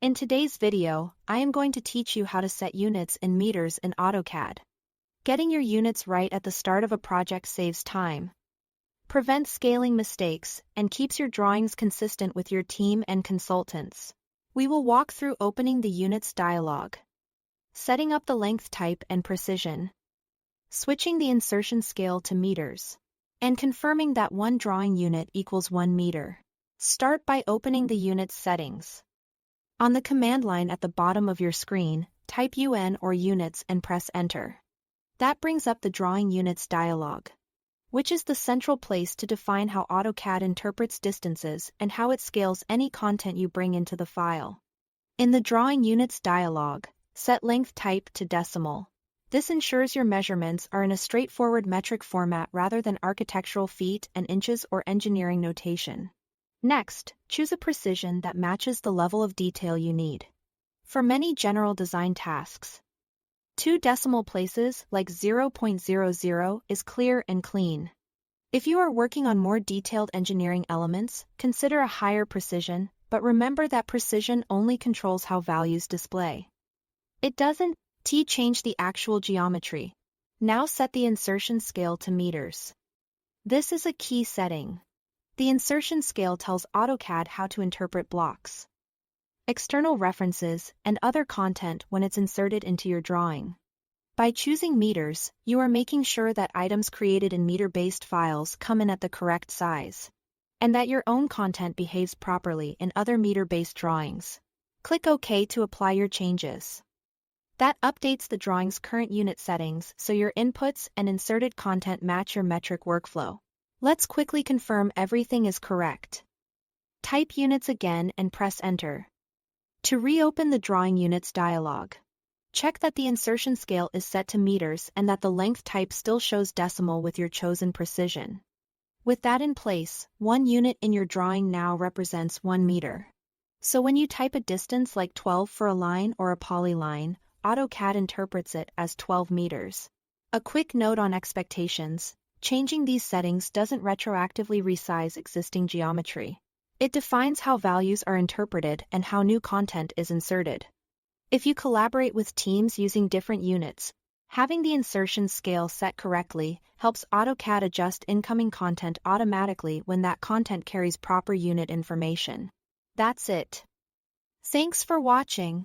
In today's video, I am going to teach you how to set units in meters in AutoCAD. Getting your units right at the start of a project saves time, prevents scaling mistakes, and keeps your drawings consistent with your team and consultants. We will walk through opening the units dialog, setting up the length type and precision, switching the insertion scale to meters, and confirming that one drawing unit equals 1 meter. Start by opening the unit's settings. On the command line at the bottom of your screen, type UN or units and press enter. That brings up the drawing units dialog, which is the central place to define how AutoCAD interprets distances and how it scales any content you bring into the file. In the drawing units dialog, set length type to decimal. This ensures your measurements are in a straightforward metric format rather than architectural feet and inches or engineering notation. Next, choose a precision that matches the level of detail you need. For many general design tasks, 2 decimal places like 0.00 is clear and clean. If you are working on more detailed engineering elements, consider a higher precision, but remember that precision only controls how values display. It doesn't change the actual geometry. Now set the insertion scale to meters. This is a key setting. The insertion scale tells AutoCAD how to interpret blocks, external references, and other content when it's inserted into your drawing. By choosing meters, you are making sure that items created in meter-based files come in at the correct size, and that your own content behaves properly in other meter-based drawings. Click OK to apply your changes. That updates the drawing's current unit settings so your inputs and inserted content match your metric workflow. Let's quickly confirm everything is correct. Type units again and press enter. To reopen the drawing units dialog, check that the insertion scale is set to meters and that the length type still shows decimal with your chosen precision. With that in place, one unit in your drawing now represents 1 meter. So when you type a distance like 12 for a line or a polyline, AutoCAD interprets it as 12 meters. A quick note on expectations. Changing these settings doesn't retroactively resize existing geometry. It defines how values are interpreted and how new content is inserted. If you collaborate with teams using different units, having the insertion scale set correctly helps AutoCAD adjust incoming content automatically when that content carries proper unit information. That's it. Thanks for watching.